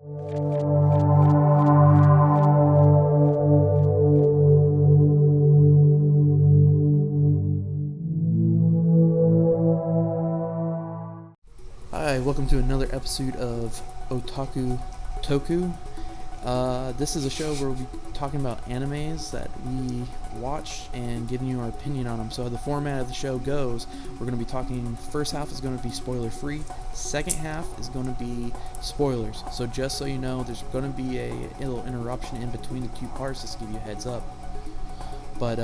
Hi, welcome to another episode of Otaku Tōku. This is a show where we'll be talking about animes that we watch and giving you our opinion on them. So the format of the show goes, we're going to be talking, first half is going to be spoiler free, second half is going to be spoilers. So just so you know, there's going to be a little interruption in between the two parts, just to give you a heads up. But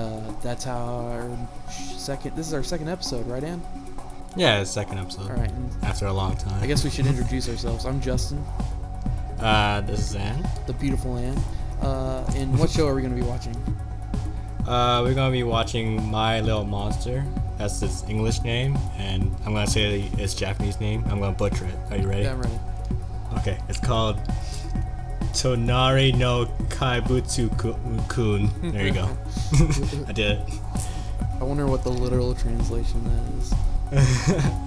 that's how this is our second episode, right, Ann? Yeah, it's second episode. Alright. After a long time. I guess we should introduce ourselves. I'm Justin. This is Ann. The beautiful Ann. And what show are we going to be watching? We're going to be watching My Little Monster. That's its English name, and I'm going to say its Japanese name. I'm going to butcher it. Are you ready? Yeah, I'm ready. Okay, it's called Tonari no Kaibutsu-kun. There you go. I did it. I wonder what the literal translation that is.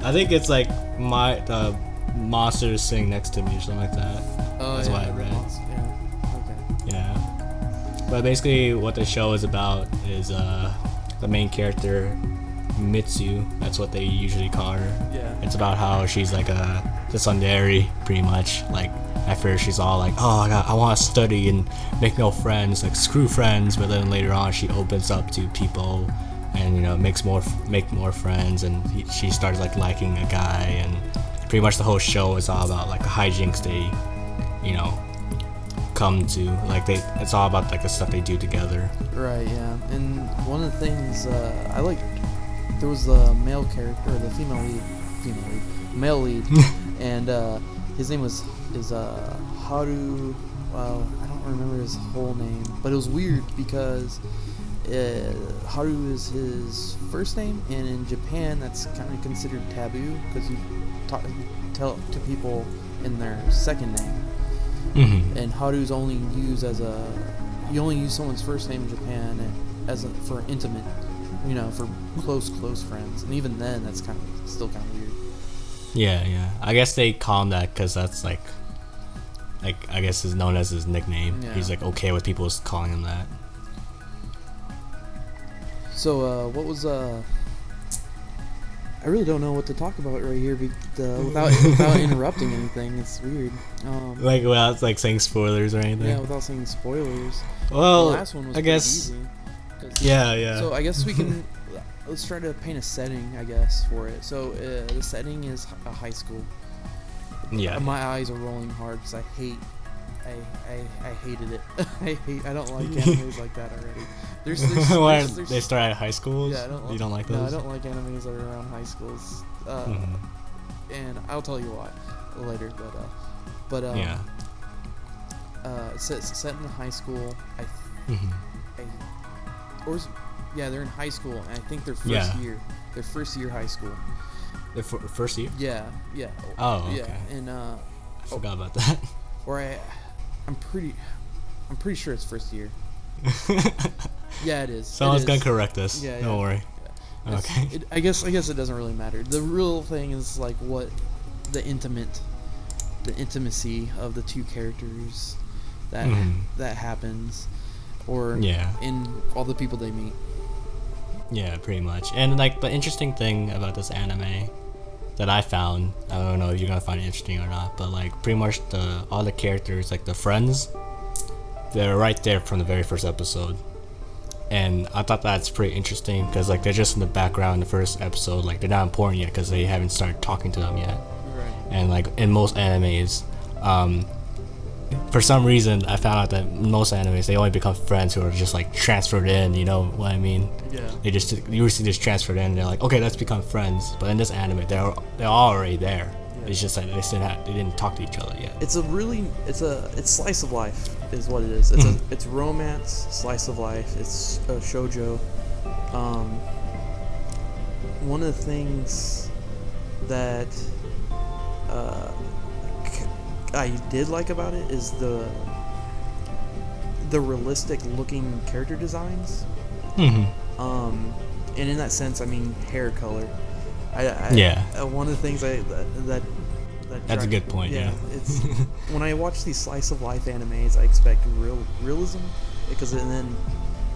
I think it's like the monsters sitting next to me or something like that. Oh, that's yeah, what I read. Yeah. Okay. Yeah. But basically what the show is about is the main character, Mitsu. That's what they usually call her. Yeah. It's about how she's like the tsundere, pretty much. Like at first she's all like, oh, I want to study and make no friends, like screw friends. But then later on she opens up to people and make more friends, and she starts like liking a guy, and pretty much the whole show is all about like the hijinks they come to, like it's all about like the stuff they do together. Right, yeah. And one of the things I liked, there was the male character, or the male lead, and his name is Haru. Well, I don't remember his whole name, but it was weird because Haru is his first name, and in Japan that's kind of considered taboo because you tell to people in their second name. Mm-hmm. And Haru's only used you only use someone's first name in Japan for intimate, for close friends, and even then that's still kind of weird. Yeah. I guess they call him that because that's like I guess is known as his nickname. Yeah. He's like okay with people calling him that. So, what was, I really don't know what to talk about right here without interrupting anything. It's weird. Without saying spoilers or anything? Yeah, without saying spoilers. Well, the last one was easy. Yeah. So, I guess we can, let's try to paint a setting, I guess, for it. So, the setting is a high school. Yeah. My eyes are rolling hard because I hated it. I don't like animes like that already. They start at high schools? Yeah, you don't like those? No, I don't like animes that are around high schools. And I'll tell you why later. But yeah. It's set in high school. They're in high school, and I think their first year high school. The first year? Yeah. Oh, okay. Yeah, and I forgot about that. I'm pretty sure it's first year. Yeah, it is. Someone's gonna correct us. Yeah. Don't worry. Yeah. Okay. I guess it doesn't really matter. The real thing is like what the intimacy of the two characters that happens, or in all the people they meet. Yeah, pretty much. And like the interesting thing about this anime that I found, I don't know if you're gonna find it interesting or not, but like pretty much all the characters, like the friends, they're right there from the very first episode. And I thought that's pretty interesting because like they're just in the background in the first episode, like they're not important yet because they haven't started talking to them yet. Right. And like in most animes, for some reason I found out that in most animes they only become friends who are just like transferred in, you know what I mean? Yeah. They usually just transferred in and they're like, okay, let's become friends. But in this anime they're already there. Yeah. It's just like they didn't talk to each other yet. It's slice of life is what it is. It's romance, slice of life. It's a shoujo. One of the things that I did like about it is the realistic looking character designs. And in that sense, I mean hair color. Yeah. One of the things that That's a good point. Yeah. It's when I watch these slice of life animes, I expect realism, because then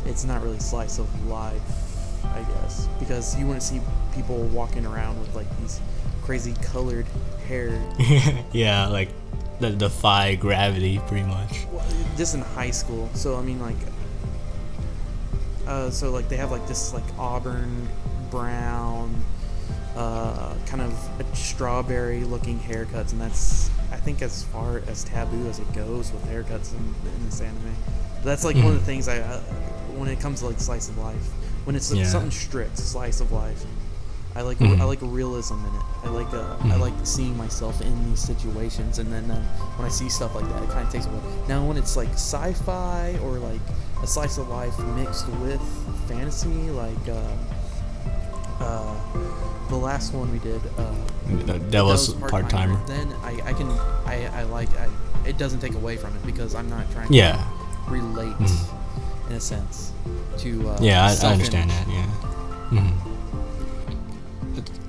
it's not really slice of life, I guess, because you wouldn't see people walking around with like these crazy colored hair. Yeah, like that defy gravity, pretty much. Well, just in high school. So I mean, like, so like they have like this like auburn brown, kind of a strawberry looking haircuts, and that's, I think, as far as taboo as it goes with haircuts in this anime. But that's like one of the things I when it comes to like slice of life, when it's something strict, slice of life, I like realism in it. I like seeing myself in these situations, and then when I see stuff like that, it kind of takes away. Now when it's like sci-fi or like a slice of life mixed with fantasy, like the last one we did, that was part-timer. Then it doesn't take away from it, because I'm not trying to relate in a sense to I understand that.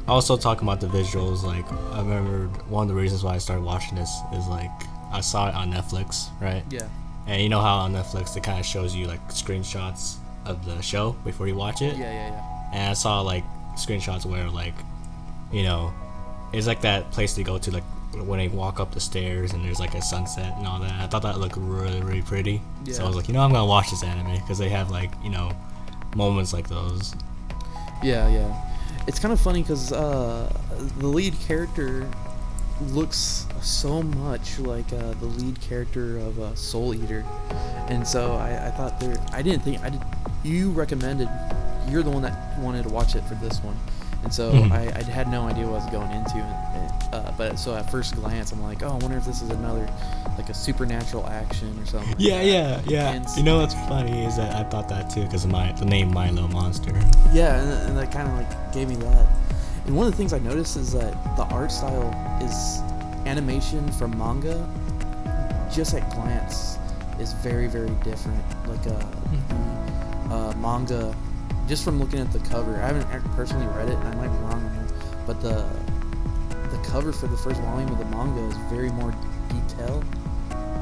Also, talking about the visuals, like, I remember one of the reasons why I started watching this is like I saw it on Netflix, right? Yeah. And you know how on Netflix it kind of shows you like screenshots of the show before you watch it. Yeah. And I saw like screenshots where, like, you know, it's like that place they go to, like when they walk up the stairs and there's like a sunset and all that. I thought that looked really, really pretty. Yeah. So I was like, I'm gonna watch this anime because they have like, moments like those. Yeah. It's kind of funny because the lead character looks so much like the lead character of Soul Eater, and so I thought you recommended, you're the one that wanted to watch it for this one, and so I had no idea what I was going into, but so at first glance I'm like, oh, I wonder if this is another like a supernatural action or something. Yeah. And you know what's funny is that I thought that too because of the name My Little Monster. Yeah, and that kind of like gave me that. And one of the things I noticed is that the art style is animation from manga, just at glance, is very, very different. Like the manga, just from looking at the cover, I haven't personally read it, and I might be wrong on here, but the cover for the first volume of the manga is very more detailed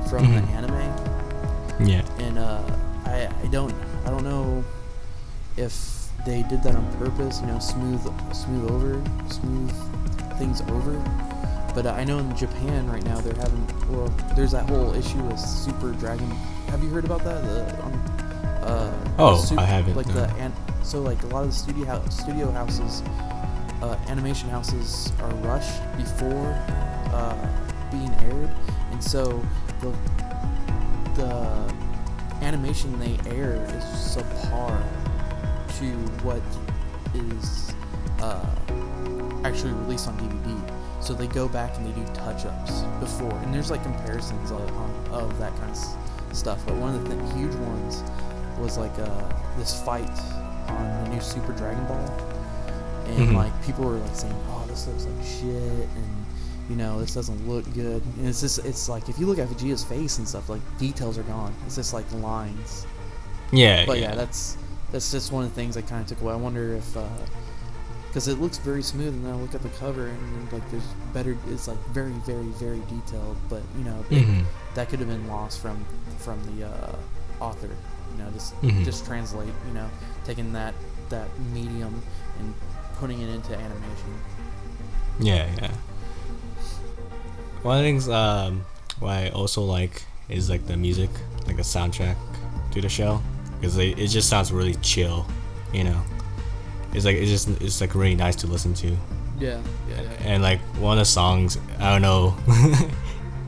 from the anime. Yeah. And I don't know if they did that on purpose, smooth things over. But I know in Japan right now there's that whole issue with Super Dragon. Have you heard about that? I haven't. Like no. So like a lot of the studio houses, animation houses are rushed before being aired, and so the animation they air is subpar to what is actually released on DVD. So they go back and they do touch-ups before, and there's like comparisons of that kind of stuff. But one of the huge ones was like this fight on the new Super Dragon Ball, and like people were like saying, "Oh, this looks like shit," and this doesn't look good. And it's like if you look at Vegeta's face and stuff, like details are gone. It's just like lines. Yeah. But yeah, that's just one of the things I kind of took away. I wonder if, because it looks very smooth, and then I look at the cover and like there's better. It's like very, very, very detailed, but that could have been lost from the author. Just translate. Taking that medium and putting it into animation. Yeah. One of the things what I also like is like the music, like the soundtrack to the show, because it just sounds really chill, It's like really nice to listen to. Yeah. And like one of the songs, I don't know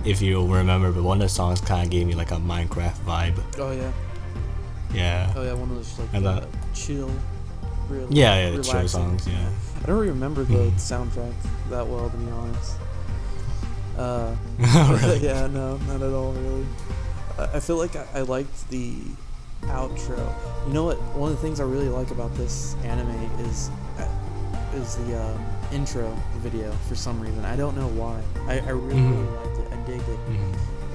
if you remember, but one of the songs kind of gave me like a Minecraft vibe. Oh yeah. Yeah. Oh yeah, one of those like chill. Really the chill songs. Yeah. I don't remember the soundtrack that well, to be honest. Really? Yeah, no, not at all, really. I feel like I liked the outro. You know what? One of the things I really like about this anime is the intro video. For some reason, I don't know why. I really, really liked it. I digged it.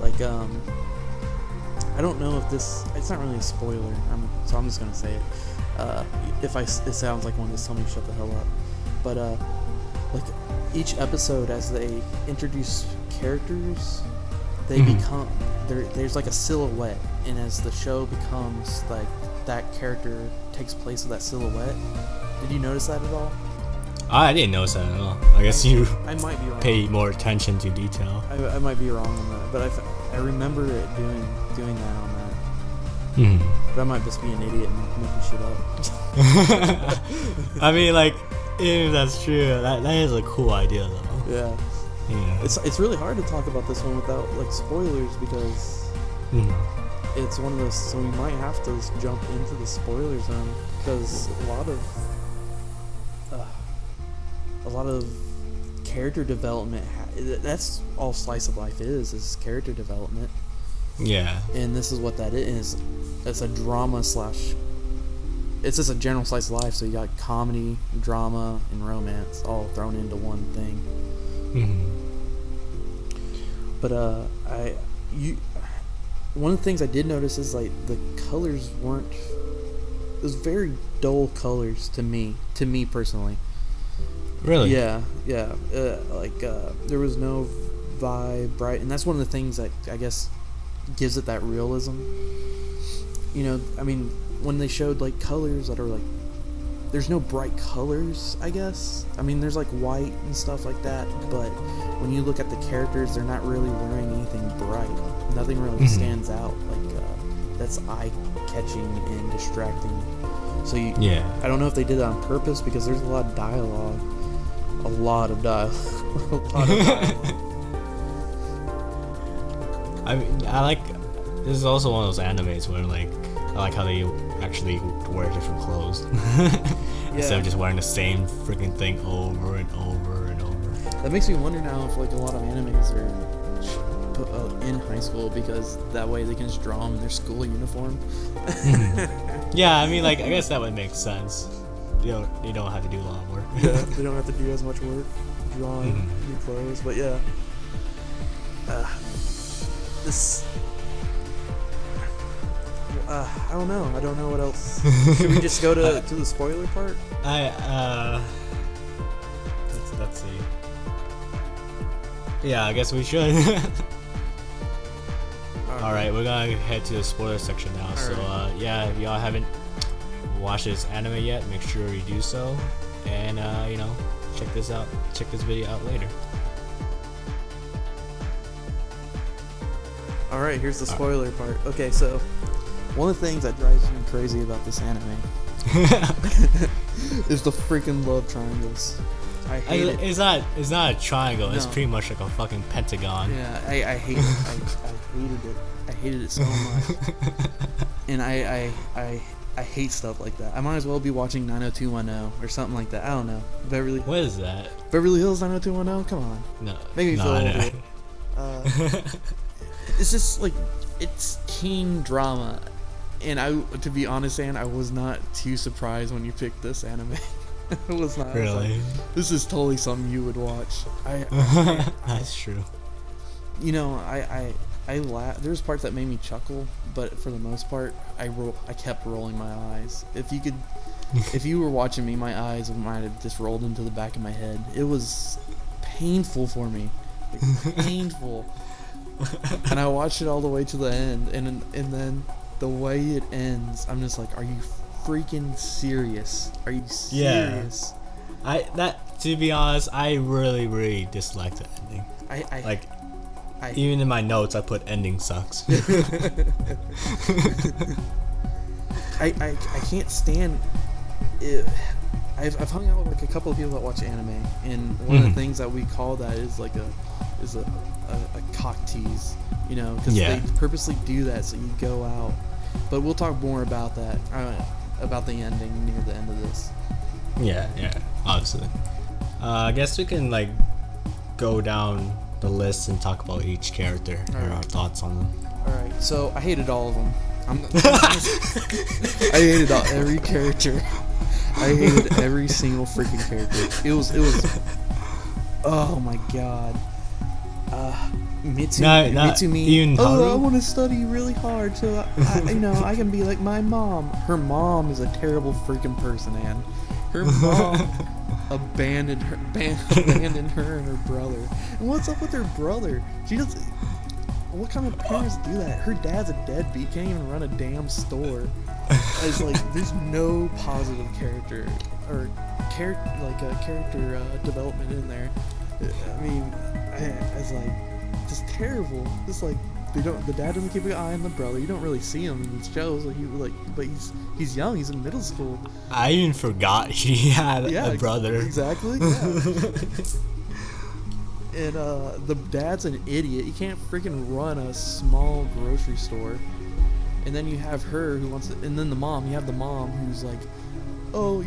Like I don't know if it's not really a spoiler. So I'm just gonna say it. If it sounds like one, just tell me to shut the hell up. But like each episode as they introduce characters, they Mhm. become there's like a silhouette, and as the show becomes like that character takes place of that silhouette. Did you notice that at all? I didn't notice that at all. I guess you I might be wrong. pay more attention to detail. I might be wrong on that, but I remember it doing that on that. Mhm. But I might just be an idiot and making shit up. I mean, like, if that's true, that is a cool idea, though. Yeah. Yeah. It's really hard to talk about this one without like spoilers because Mhm. it's one of those. So we might have to jump into the spoiler zone because a lot of character development. That's all slice of life is character development, Yeah. and this is what that is. It's a drama slash. It's just a general slice of life. So you got comedy, drama, and romance all thrown into one thing. Mhm. But one of the things I did notice is like the colors weren't. It was very dull colors to me personally. Really? Yeah. There was no vibe, bright, and that's one of the things that I guess gives it that realism. You know, I mean, when they showed like colors that are like, there's no bright colors, I guess. I mean, there's like white and stuff like that, but when you look at the characters, they're not really wearing anything bright. Nothing really stands out like that's eye-catching and distracting. So Yeah. I don't know if they did that on purpose because there's a lot of dialogue. A lot of dialogue. I mean, I like. This is also one of those animes where, like, I like how they actually wear different clothes instead of just wearing the same freaking thing over and over and over. That makes me wonder now if like a lot of animes are in high school because that way they can just draw them in their school uniform. Yeah, I mean, like, I guess that would make sense. You don't have to do a lot of work. Yeah, they don't have to do as much work drawing new clothes. But yeah, this. I don't know. I don't know what else. Should we just go to the spoiler part? Let's see. Yeah, I guess we should. All right, we're gonna head to the spoiler section now. So yeah, if y'all haven't watched this anime yet, make sure you do so, and check this video out later. All right, here's the spoiler part. Okay, so one of the things that drives me crazy about this anime is the freaking love triangles. I hate it. It's not a triangle. It's No. pretty much like a fucking pentagon. Yeah, I hate it. I hated it. I hated it so much. And I hate stuff like that. I might as well be watching 90210 or something like that. I don't know. What is that? Beverly Hills 90210? Come on. No. Make me feel I old. It's just like, it's teen drama. And to be honest, Ann, I was not too surprised when you picked this anime. I was not. Really? I was like, this is totally something you would watch. That's true. You know, I there's parts that made me chuckle, but for the most part, I kept rolling my eyes. If you were watching me, my eyes might have just rolled into the back of my head. It was painful for me, painful. And I watched it all the way to the end, and then the way it ends, I'm just like, are you freaking serious? Are you serious? Yeah. To be honest, I really disliked the ending. Even in my notes, I put ending sucks. I can't stand it. I've hung out with like a couple of people that watch anime, and one of the things that we call that is like a cock tease, you know, because they purposely do that so you go out. But we'll talk more about that, about the ending near the end of this. Yeah, obviously. I guess we can like go down the list and talk about each character and our thoughts on them. Alright, so I hated all of them. I hated every character. I hated every single freaking character. It was oh my god. Mitsumi. I want to study really hard so I can be like my mom. Her mom is a terrible freaking person, and her mom abandoned her and her brother. And what's up with her brother? She doesn't. What kind of parents do that? Her dad's a deadbeat, can't even run a damn store. It's like there's no positive character or character development in there. I mean, it's like just terrible. It's like the dad doesn't keep an eye on the brother. You don't really see him in these shows. But he's young. He's in middle school. I even forgot he had a brother. Exactly. Yeah. And the dad's an idiot. He can't freaking run a small grocery store. And then you have her who wants to, and then you have the mom who's like, oh,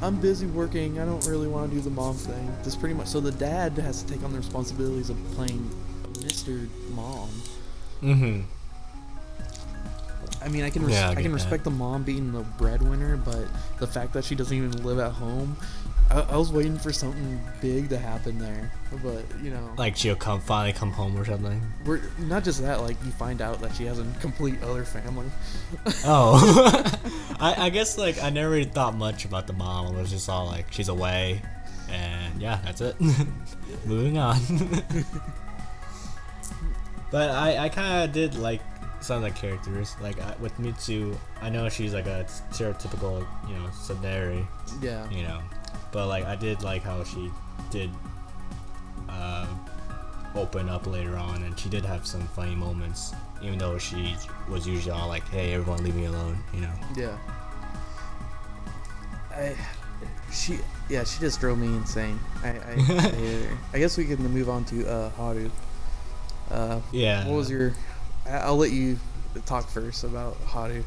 I'm busy working. I don't really want to do the mom thing. Just pretty much. So the dad has to take on the responsibilities of playing Mr. Mom. Mm-hmm. I mean, I can respect the mom being the breadwinner, but the fact that she doesn't even live at home, I was waiting for something big to happen there, but like she'll finally come home or something. We're not just that, like you find out that she has a complete other family. Oh, I guess like I never really thought much about the mom. It was just all like she's away, and yeah, that's it. Moving on. But I kind of did like some of the characters. Like with Mitsu, I know she's like a stereotypical, tsundere. Yeah. But like I did like how she did open up later on, and she did have some funny moments, even though she was usually all like, "Hey, everyone, leave me alone," Yeah. She just drove me insane. I hated her. I guess we can move on to Haru. Yeah. What was your? I'll let you talk first about Haru.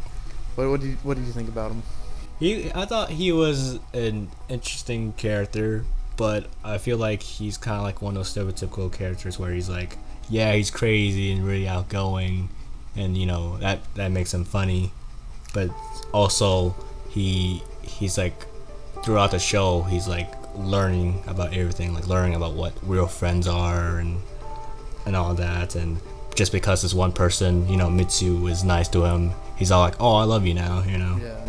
What did you think about him? I thought he was an interesting character, but I feel like he's kind of like one of those stereotypical characters where he's like, yeah, he's crazy and really outgoing, and that makes him funny, but also he's like throughout the show he's like learning about everything, like learning about what real friends are and all that, and just because this one person, Mitsu is nice to him, he's all like, oh, I love you now, Yeah.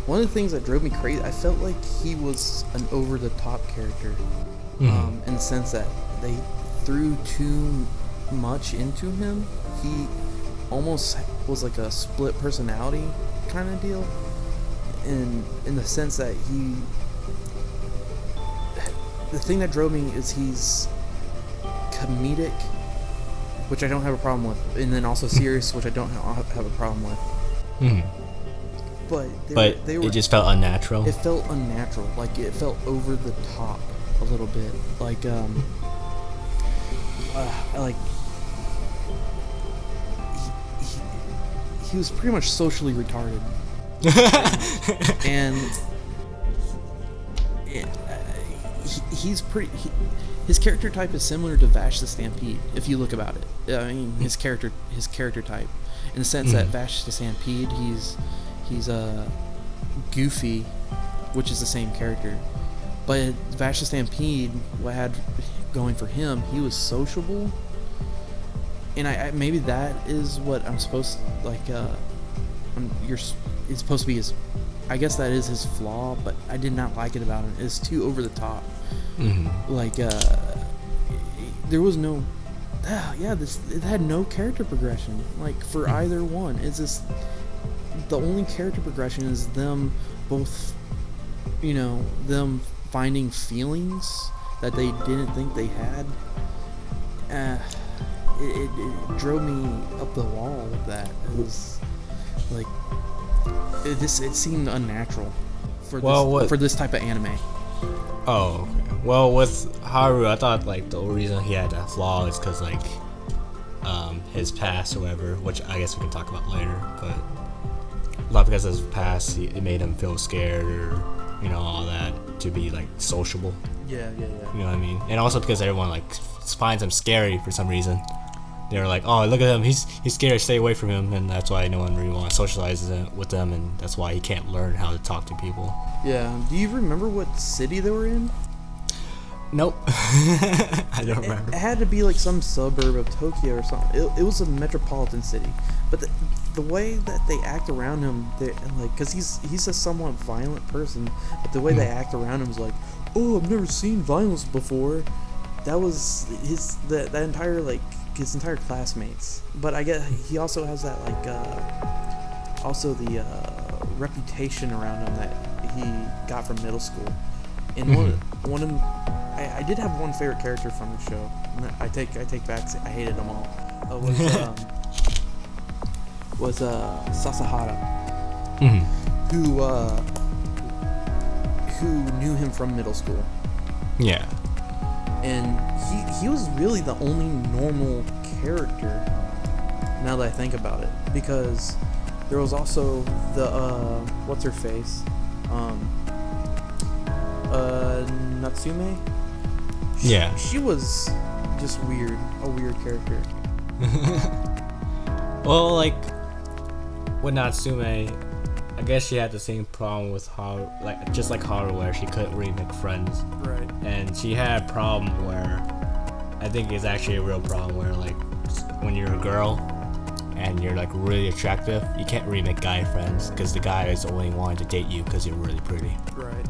One of the things that drove me crazy, I felt like he was an over-the-top character, in the sense that they threw too much into him. He almost was like a split personality kind of deal, in the sense that the thing that drove me is he's comedic, which I don't have a problem with, and then also serious, which I don't have a problem with. But it just felt unnatural. It felt unnatural. Like it felt over the top a little bit. Like he was pretty much socially retarded. And his character type is similar to Vash the Stampede, if you look about it. I mean, his character type, in the sense that Vash the Stampede, he's goofy, which is the same character. But Vash the Stampede, what had going for him, he was sociable, and I maybe that is what I'm supposed to, like. It's supposed to be his. I guess that is his flaw, but I did not like it about him. It's too over the top. Like there was no. It had no character progression. Like for either one, it's just the only character progression is them both. Them finding feelings that they didn't think they had. It drove me up the wall with that. It was like it seemed unnatural for this type of anime. Oh, okay. Well, with Haru, I thought like the reason he had that flaw is because like his past or whatever, which I guess we can talk about later, but not because of his past, it made him feel scared or all that to be like sociable. Yeah. You know what I mean? And also because everyone like finds him scary for some reason. They're like, oh, look at him, he's scary, stay away from him, and that's why no one really wants to socialize with them, and that's why he can't learn how to talk to people. Yeah. Do you remember what city they were in? Nope. I don't remember. It had to be like some suburb of Tokyo or something. It was a metropolitan city. But the way that they act around him, like, because he's a somewhat violent person, but the way they act around him is like, oh, I've never seen violence before. That was that entire, like, his entire classmates. But I get he also has that, like, also the reputation around him that he got from middle school. And one of I did have one favorite character from the show. I take back, I hated them all. Was Sasahara, who knew him from middle school. Yeah. And he was really the only normal character, now that I think about it, because there was also the what's her face, Natsume. She was just a weird character. Well, like with Natsume, I guess she had the same problem with Haru, just like Haru, where she couldn't really make friends. Right. And she had a problem where I think it's actually a real problem where, like, when you're a girl and you're, like, really attractive, you can't really make guy friends because the guy is only wanting to date you because you're really pretty. Right.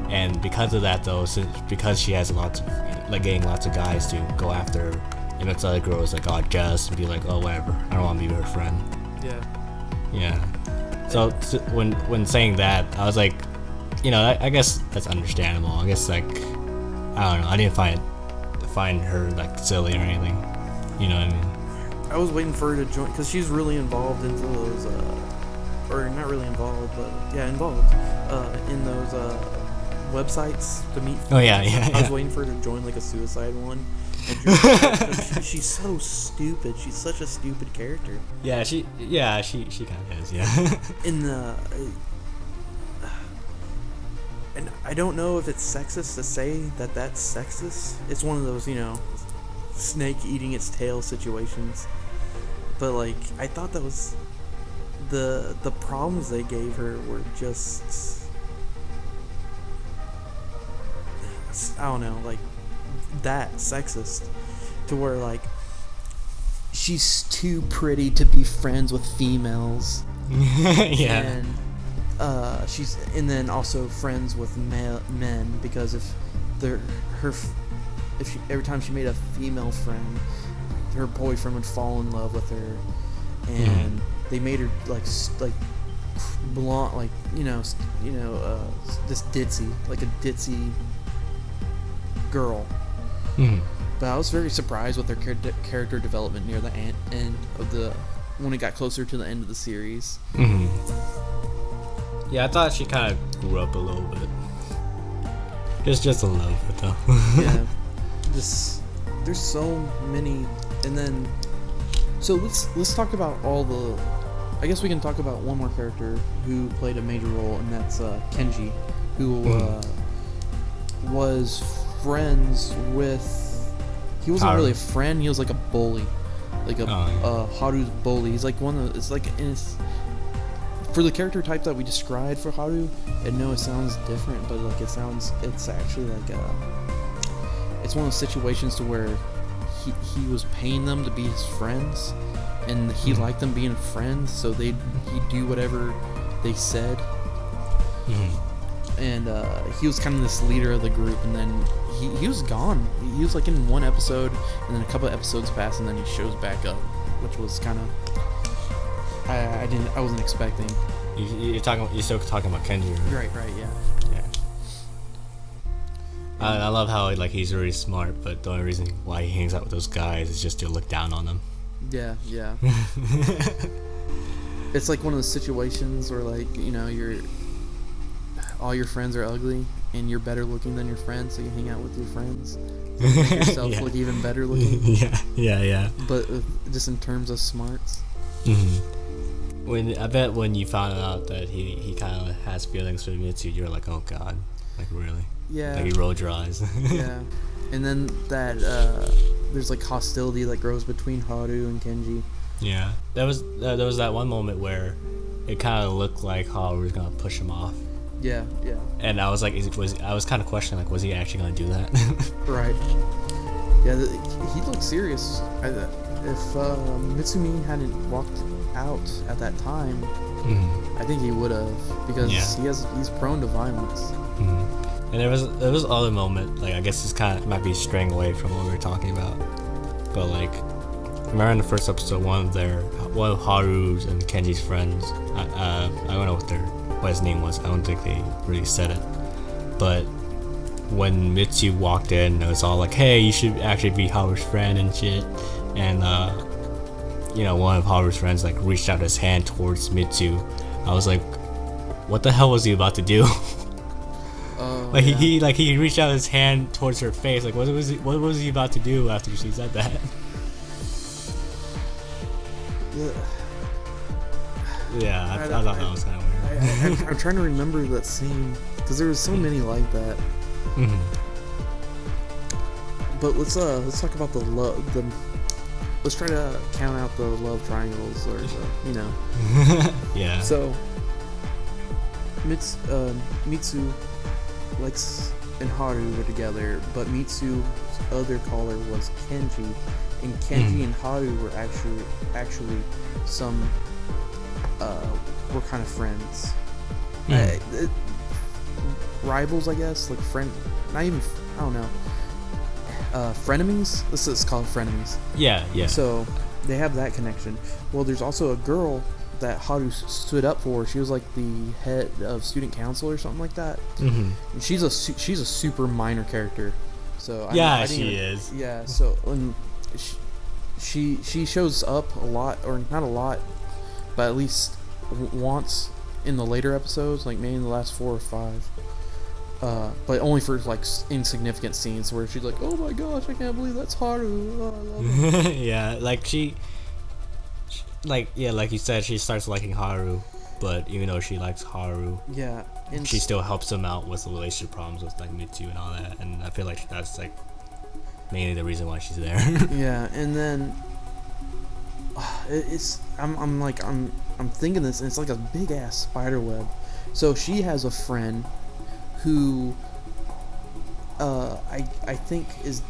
And because of that, though, because she has getting lots of guys to go after her, and it's other girls like, oh, jealous, and be like, oh, whatever, I don't want to be her friend. Yeah. So when saying that, I was like, I guess that's understandable. I guess, like, I don't know, I didn't find her, like, silly or anything. You know what I mean? I was waiting for her to join because she's really involved into those, or not really involved, but yeah, involved in those websites to meet. Oh yeah. I was waiting for her to join, like, a suicide one. She's so stupid. She's such a stupid character. Yeah, she kind of is. Yeah. In the and I don't know if it's sexist to say that that's sexist. It's one of those, snake eating its tail situations. But, like, I thought that was the problems they gave her were just, I don't know, like, that sexist, to where, like, she's too pretty to be friends with females. Yeah. And and then also friends with men, because every time she made a female friend, her boyfriend would fall in love with her, and they made her like blonde, like this ditzy, like a ditzy girl. But I was very surprised with their character development near the end of when it got closer to the end of the series. Yeah, I thought she kind of grew up a little bit. Just a little bit, though. Yeah, there's so many, and then so let's talk about all the. I guess we can talk about one more character who played a major role, and that's Kenji, who was friends with. He wasn't really a friend. He was like a bully, like Haru's bully. He's like one of. It's like for the character type that we described for Haru. And no, it sounds different, but like it's actually like it's one of those situations to where he was paying them to be his friends, and he liked them being friends, so he'd do whatever they said. And he was kind of this leader of the group, and then he was gone. He was like in one episode, and then a couple of episodes pass, and then he shows back up, which was kind of I wasn't expecting. You're still talking about Kenji, right? Right, yeah. I love how, like, he's really smart, but the only reason why he hangs out with those guys is just to look down on them. Yeah. It's like one of those situations where, like, all your friends are ugly, and you're better looking than your friends, so you hang out with your friends. So you make yourself look even better looking. Yeah. But just in terms of smarts. I bet when you found out that he kind of has feelings for Mitsu, you're like, oh god, like, really? Yeah. Like, you rolled your eyes. Yeah. And then that there's like hostility that grows between Haru and Kenji. Yeah. There was that one moment where it kind of looked like Haru was gonna push him off. Yeah. And I was like, I was kind of questioning, like, was he actually gonna do that? Right. Yeah, he looked serious. if Mitsumi hadn't walked out at that time, I think he would have, because he's prone to violence. And there was other moment, like I guess this kind of might be straying away from what we were talking about, but like remember in the first episode, one of Haru's and Kenji's friends, I don't know what his name was. I don't think they really said it, but when Mitsu walked in, it was all like, hey, you should actually be Haru's friend and shit. And one of Haru's friends like reached out his hand towards Mitsu. I was like, what the hell was he about to do? He reached out his hand towards her face. Like, what was he about to do after she said that? Yeah, I thought that was kind of weird. I'm trying to remember that scene because there was so many like that. But let's talk about the love. Let's try to count out the love triangles, or Yeah. So Mitsu, Lex, and Haru were together, but Mitsu's other caller was Kenji, and Kenji and Haru were actually some were kind of friends. Rivals, I guess, like not even, I don't know, frenemies. Let's call it frenemies. Yeah. So they have that connection. Well, there's also a girl that Haru stood up for. She was like the head of student council or something like that. And she's a super minor character. So she is. Yeah. So she shows up a lot, or not a lot, but at least once in the later episodes, like maybe in the last 4 or 5. But only for like insignificant scenes where she's like, "Oh my gosh, I can't believe that's Haru." Oh, I love her. Yeah, like like you said, she starts liking Haru, but even though she likes Haru, and she still helps him out with the relationship problems with like Mitsu and all that. And I feel like that's like mainly the reason why she's there. Yeah, and then I'm thinking this, and it's like a big ass spider web. So she has a friend who I think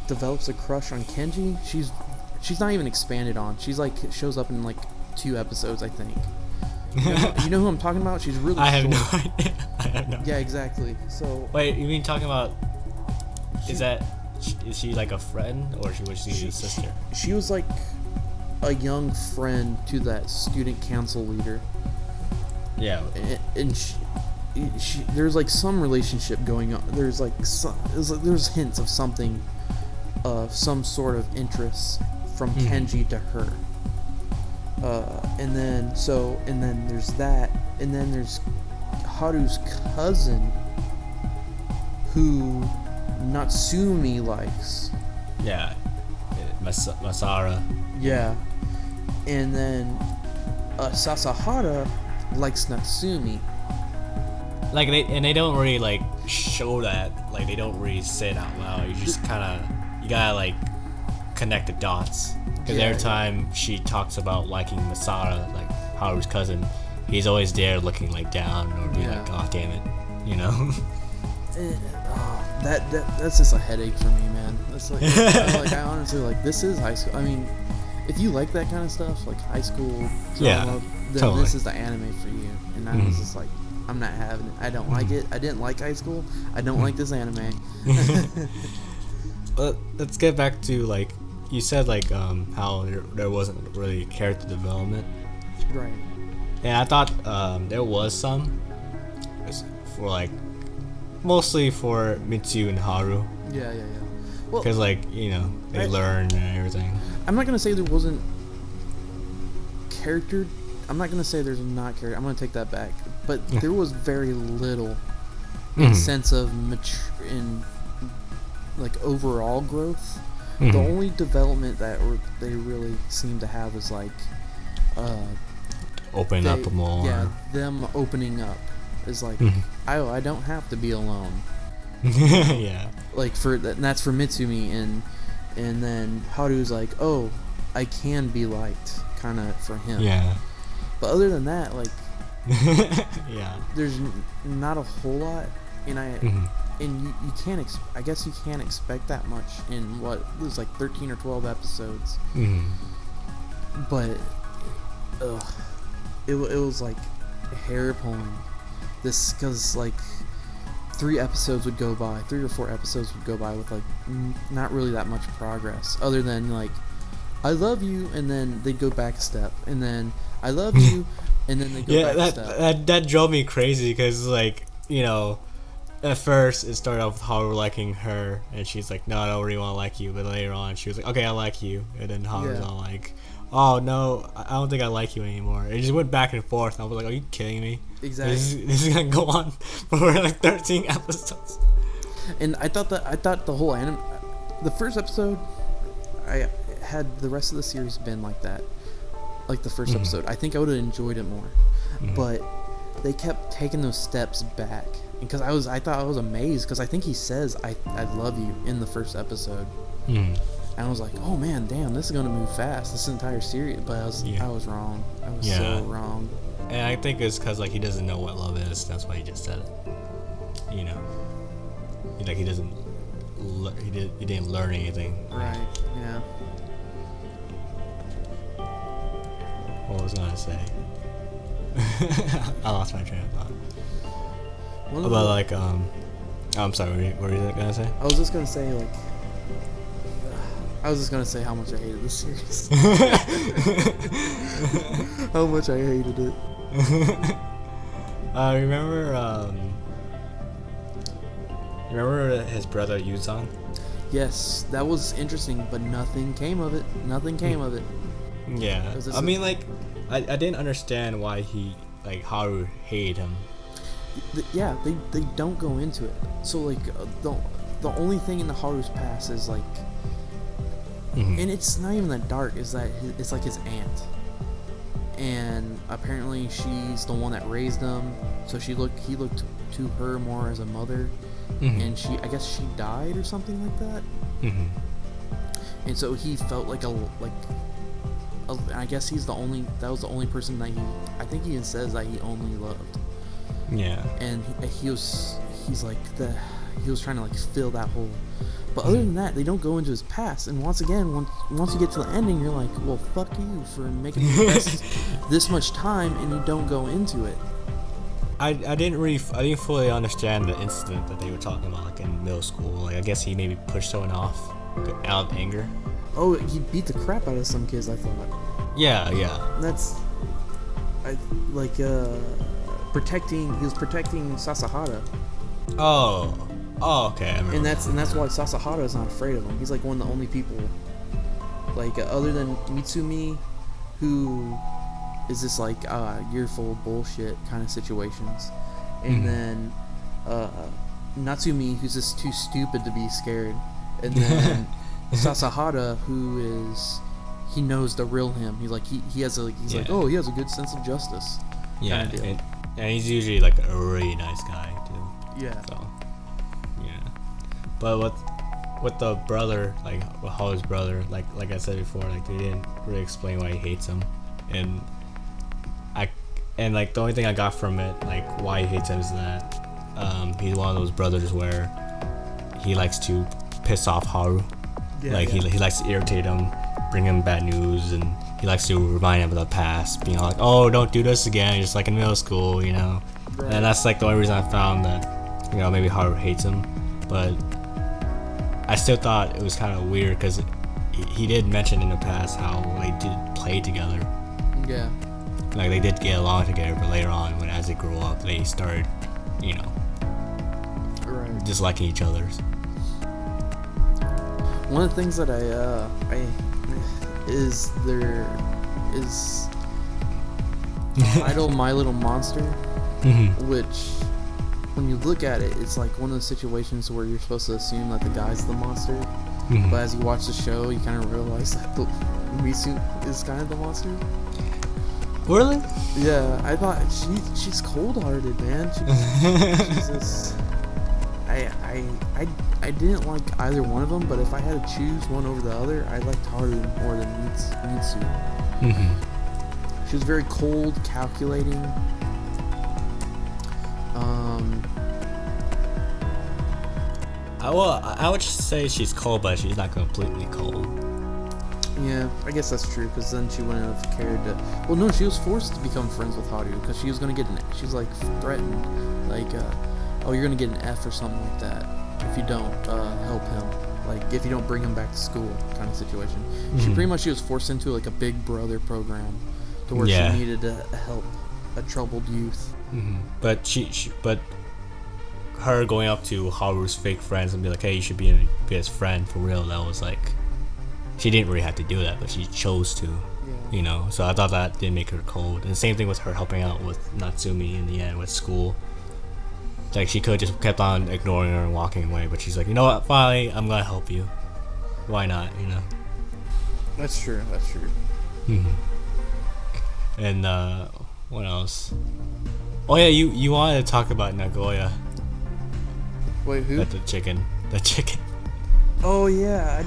develops a crush on Kenji. She's not even expanded on. She's like shows up in like 2 episodes, I think. You know who I'm talking about? She's really I have short. no idea. I have no idea. Yeah, exactly. So wait, you mean talking about is she like a friend, or was she a sister? She was like a young friend to that student council leader. Yeah. And she there's like some relationship going on. There's like there's hints of something, of some sort of interest from Kenji to her. And then there's that, and then there's Haru's cousin, who Natsumi likes. Yeah, Masara. Yeah, and then Sasahara likes Natsumi. Like they don't really like show that, like they don't really say it out loud. You just you gotta like connect the dots. Because every time she talks about liking Masara, like Haru's cousin, he's always there looking like down or being like, "God damn it," you know. That's just a headache for me, man. That's like, I honestly like, this is high school. I mean, if you like that kind of stuff, like high school drama, then totally. This is the anime for you. And I was just like, I'm not having it. I don't like it. I didn't like high school. I don't like this anime. Let's get back to like you said, like how there wasn't really character development. Right. And I thought there was some for like mostly for Mitsu and Haru. Yeah. Well, because like they learn and everything. I'm not gonna say there wasn't character. I'm not gonna say there's not character. I'm gonna take that back. But there was very little sense of mature in like overall growth. The only development that they really seem to have is like open up more. Yeah, them opening up is like, I don't have to be alone. Yeah. Like and that's for Mitsumi, and then Haru's like, oh, I can be liked, kind of for him. Yeah. But other than that, like, there's not a whole lot, and you can't. I guess you can't expect that much in what was like 13 or 12 episodes. but it was like hair pulling. This because like 3 or 4 episodes would go by with like not really that much progress, other than like I love you, and then they'd go back a step, and then I love you, and then they go back a step. That drove me crazy because like, you know, at first it started off with Haru liking her, and she's like, no, I don't really want to like you, but later on she was like, okay, I like you, and then Haru's all like, oh no, I don't think I like you anymore. It just went back and forth, and I was like, are you kidding me? Exactly. This is gonna go on for like 13 episodes. And I thought the whole anime, the first episode, I had the rest of the series been like that, like the first episode, I think I would have enjoyed it more. But they kept taking those steps back, because I thought I was amazed, because I think he says I love you in the first episode. And I was like, oh man, damn, this is gonna move fast, this entire series. But I was wrong. I was so wrong. And I think it's because like he doesn't know what love is. That's why he just said it. You know, like he doesn't. He didn't learn anything. Right. Yeah. What was I gonna say? I lost my train of thought. About like I'm sorry. What were you gonna say? I was just gonna say how much I hated this series. How much I hated it. Remember his brother Yuzan? Yes, that was interesting, but nothing came of it. Yeah, I mean, like, I didn't understand why Haru hated him. They don't go into it. So like the only thing in the Haru's past is like, and it's not even that dark. Is that it's like his aunt, and apparently she's the one that raised him. So he looked to her more as a mother, and I guess she died or something like that. And so he felt like I guess that was the only person that I think he says that he only loved. Yeah. And he was trying to like fill that hole. But other than that, they don't go into his past. And once again, once you get to the ending, you're like, well, fuck you for making me invest this much time, and you don't go into it. I didn't fully understand the incident that they were talking about, like in middle school. Like, I guess he maybe pushed someone off out of anger. Oh, he beat the crap out of some kids, I thought. Yeah. That's protecting. He was protecting Sasahara. Oh, okay. I remember. And that's why Sasahara is not afraid of him. He's like one of the only people, like other than Mitsumi, who is this like you're full of bullshit kind of situations, and then Natsumi, who's just too stupid to be scared, and then Sasahara, who he knows the real him. He's like he has a good sense of justice. Yeah, and he's usually like a really nice guy too. Yeah. So, yeah. But with the brother, like Haru's brother, like I said before, like they didn't really explain why he hates him, and like the only thing I got from it, like why he hates him, is that he's one of those brothers where he likes to piss off Haru. He likes to irritate him, bring him bad news, and he likes to remind him of the past, being like, oh, don't do this again, just like in middle school, you know. Right. And that's like the only reason I found that, you know, maybe Haru hates him. But I still thought it was kind of weird, because he did mention in the past how they did play together. Yeah. Like they did get along together, but later on, as they grew up, they started, you know, disliking each other. One of the things that is Idol My Little Monster, which when you look at it, it's like one of those situations where you're supposed to assume that the guy's the monster, but as you watch the show, you kind of realize that Misu is kind of the monster. Really? Yeah, I thought she's cold-hearted, man. She's just, I didn't like either one of them, but if I had to choose one over the other, I liked Haru more than Mitsu. She was very cold, calculating. I would say she's cold, but she's not completely cold. Yeah, I guess that's true, because then she wouldn't have cared to... Well, no, she was forced to become friends with Haru, because she was going to get she was, like, threatened. Like, oh, you're going to get an F or something like that if you don't help him. Like, if you don't bring him back to school kind of situation. Mm-hmm. She was forced into, like, a Big Brother program to where Yeah. she needed to help a troubled youth. Mm-hmm. But but her going up to Haru's fake friends and be like, hey, you should be his friend for real, that was like, she didn't really have to do that, but she chose to. You know, so I thought that did make her cold. And the same thing with her helping out with Natsumi in the end with school. Like, she could just kept on ignoring her and walking away, but she's like, you know what, finally, I'm gonna help you. Why not, you know? That's true. Mm-hmm. And what else? Oh yeah, you wanted to talk about Nagoya. Wait, who? The chicken. Oh yeah,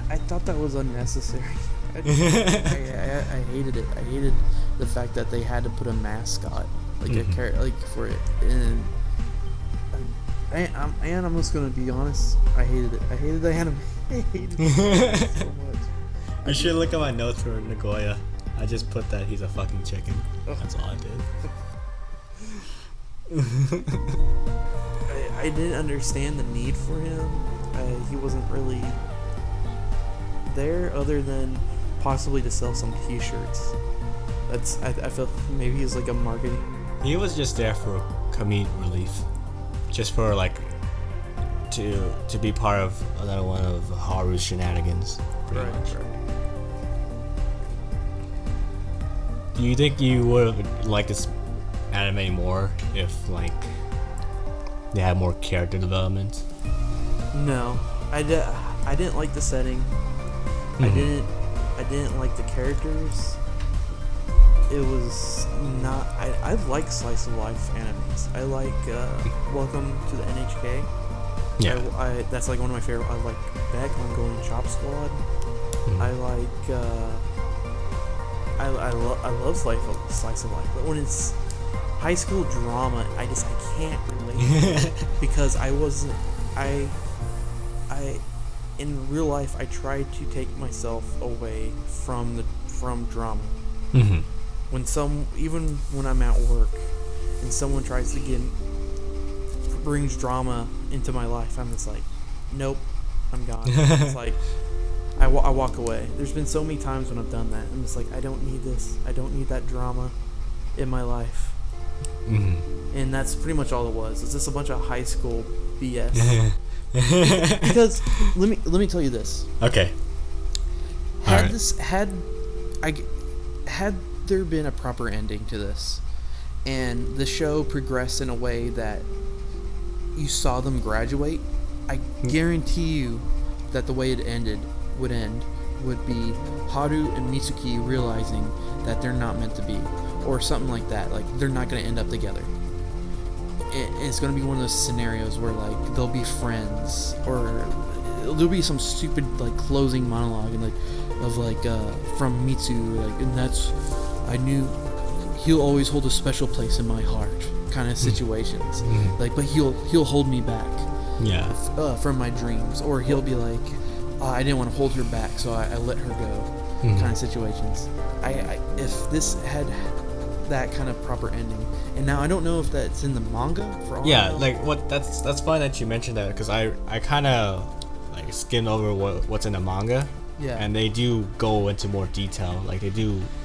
I thought that was unnecessary. I hated it. I hated the fact that they had to put a mascot, like a character, like for it. And I'm just gonna be honest. I hated it. I hated the anime. I hated it so much. You should look at my notes for Nagoya. I just put that he's a fucking chicken. That's all I did. I didn't understand the need for him. He wasn't really there other than possibly to sell some t-shirts. I feel maybe he's like a marketing. He was just there for comedic relief. Just for like to be part of another one of Haru's shenanigans. Pretty much. Right. Do you think you would have liked this anime more if like they had more character development? No, I didn't like the setting. Mm-hmm. I didn't like the characters. It was not. I like slice of life animes. I like Welcome to the NHK. Yeah. That's like one of my favorite. I like Beck on Golden Chop Squad. Mm-hmm. I like. I love slice of life, but when it's high school drama, I can't relate because I in real life I try to take myself away from drama. Mm-hmm. Even when I'm at work and someone tries to brings drama into my life, I'm just like, nope, I'm gone. It's like I walk away. There's been so many times when I've done that. I'm just like, I don't need this. I don't need that drama in my life. Mm-hmm. And that's pretty much all it was. It's just a bunch of high school BS. Because let me tell you this. Okay. Had there been a proper ending to this, and the show progressed in a way that you saw them graduate, I guarantee you that the way it would be Haru and Mitsuki realizing that they're not meant to be, or something like that. Like, they're not going to end up together. It's going to be one of those scenarios where, like, they'll be friends, or there'll be some stupid, like, closing monologue and from Mitsu, like, and that's, I knew he'll always hold a special place in my heart kind of situations. Mm-hmm. Like, but he'll hold me back. Yeah. From my dreams, or he'll be like, I didn't want to hold her back, so I let her go. Mm-hmm. Kind of situations. If this had that kind of proper ending, and now I don't know if that's in the manga for all. Yeah, like that's fine that you mentioned that, because I kind of like skimmed over what's in the manga. Yeah. And they do go into more detail. Like it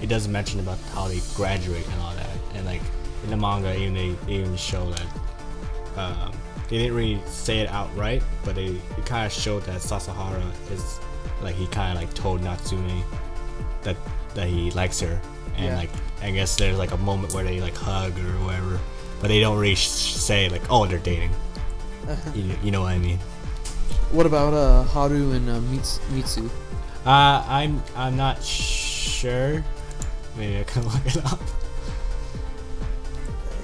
does mention about how they graduate and all that. And like in the manga, they even show that they didn't really say it outright, but it kind of showed that Sasahara is like, he kind of like told Natsume that he likes her, and like I guess there's like a moment where they like hug or whatever, but they don't really say like, oh, they're dating. You know what I mean? What about Haru and Mitsu? I'm not sure. Maybe I can look it up.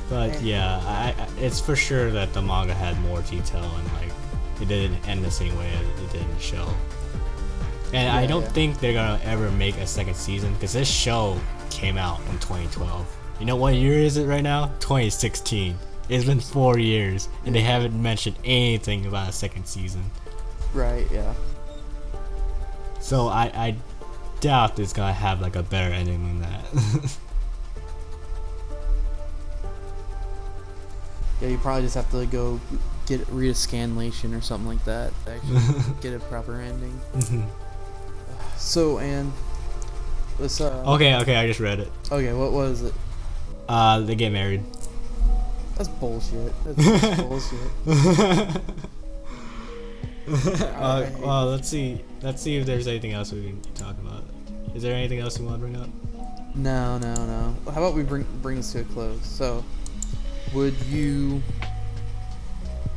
But yeah, it's for sure that the manga had more detail, and like it didn't end the same way as it did in the show. And I don't think they're gonna ever make a second season, because this show came out in 2012. You know what year is it right now? 2016. It's been 4 years, and they haven't mentioned anything about a second season. Right. Yeah. So I doubt it's gonna have like a better ending than that. Yeah, you probably just have to go read a scanlation or something like that to actually get a proper ending. So, and let's Okay, I just read it. Okay, what was it? They get married. That's bullshit. That's bullshit. Well, let's see if there's anything else we can talk about. Is there anything else you want to bring up? No. How about we bring this to a close?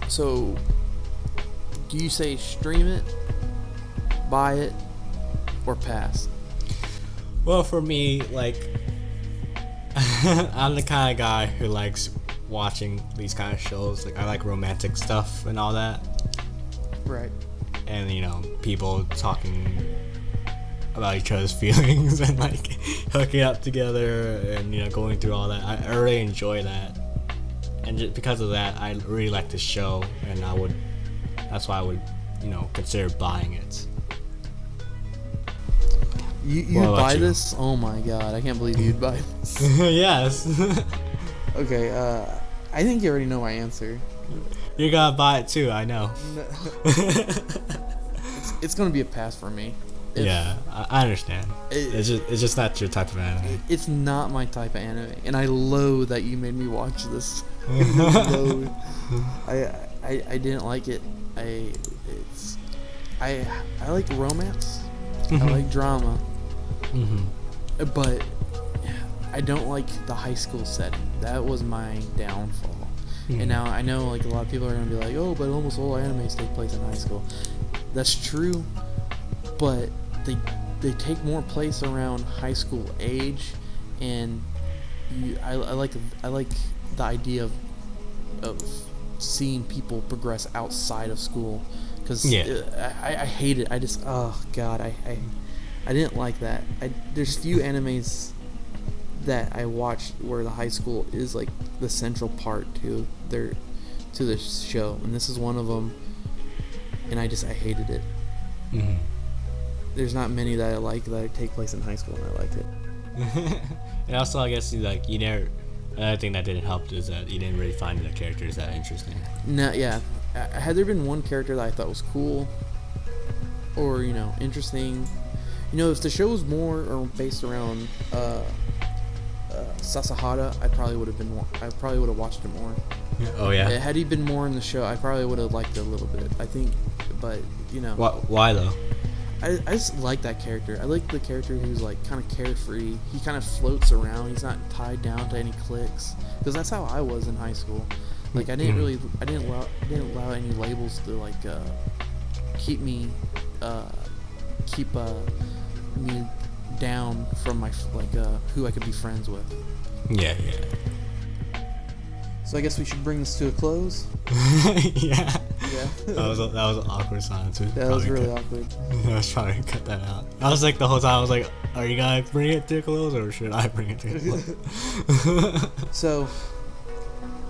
So, do you say stream it, buy it, or pass? Well, for me, like, I'm the kind of guy who likes watching these kind of shows. Like, I like romantic stuff and all that. Right. And, you know, people talking about each other's feelings and, like, hooking up together and, you know, going through all that. I really enjoy that. And just because of that, I really like this show, and that's why I would, you know, consider buying it. You buy this? Oh my god, I can't believe you'd buy this. Yes. Okay, I think you already know my answer. You're gonna buy it too, I know. It's gonna be a pass for me. Yeah, I understand. It's just not your type of anime. It's not my type of anime, and I loathe that you made me watch this. I didn't like it. I like romance. I like drama. But I don't like the high school setting. That was my downfall. And now I know like a lot of people are gonna be like, oh, but almost all animes take place in high school. That's true, but they take more place around high school age, and I like the idea of seeing people progress outside of school, because I hate it. I just, oh god, I didn't like that. There's few animes that I watched where the high school is like the central part to the show, and this is one of them, and I hated it. There's not many that I like that take place in high school, and I liked it. And also, I guess another thing that didn't help is that you didn't really find the characters that interesting. No, yeah. Had there been one character that I thought was cool, or interesting, if the show was more or based around Sasahara, I probably would have watched it more. Oh yeah. Had he been more in the show, I probably would have liked it a little bit. I think, but Why though? I just like that character. I like the character who's like kind of carefree. He kind of floats around. He's not tied down to any cliques. Because that's how I was in high school. Like I didn't allow any labels to like keep me down from my who I could be friends with. Yeah. So I guess we should bring this to a close. Yeah. That was an awkward silence. That was really awkward. I was trying to cut that out. I was like the whole time I was like, are you gonna bring it to a close or should I bring it to a close? So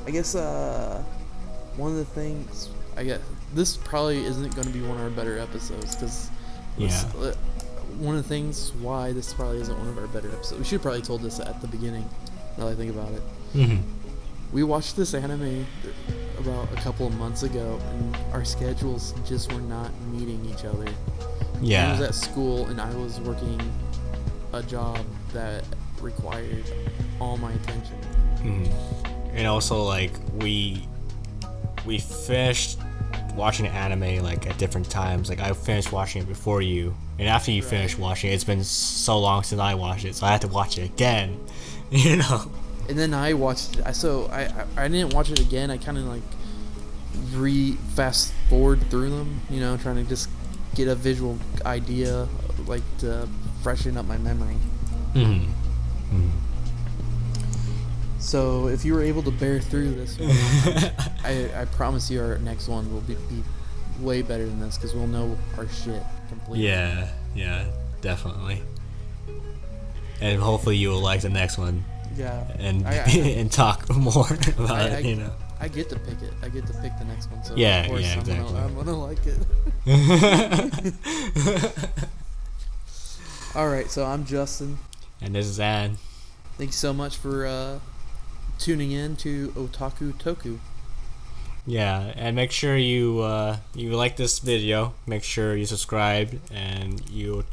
I guess one of the things this probably isn't going to be one of our better episodes, because one of the things why this probably isn't one of our better episodes. We should have probably told this at the beginning. Now that I think about it. We watched this anime about a couple of months ago, and our schedules just were not meeting each other. Yeah. I was at school, and I was working a job that required all my attention. And also, like, we finished watching anime, like, at different times. Like, I finished watching it before you, and after you finished watching it, it's been so long since I watched it, so I had to watch it again, And then I watched it. So I didn't watch it again. I kind of like fast forward through them, trying to just get a visual idea, like to freshen up my memory. So if you were able to bear through this one, I promise you our next one will be way better than this, because we'll know our shit completely. Yeah, definitely. And hopefully you will like the next one. Yeah. And and talk more about it, I get to pick it. I get to pick the next one. So yeah, of course exactly. I'm gonna like it. All right, so I'm Justin. And this is Ann. Thanks so much for tuning in to Otaku Tōku. Yeah, and make sure you like this video. Make sure you subscribe, and you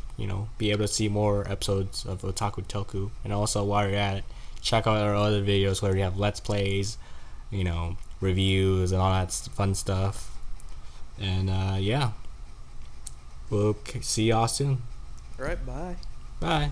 be able to see more episodes of Otaku Tōku. And also, while you're at it, check out our other videos where we have let's plays, reviews, and all that fun stuff. And yeah, we'll see y'all soon. All right, bye. Bye.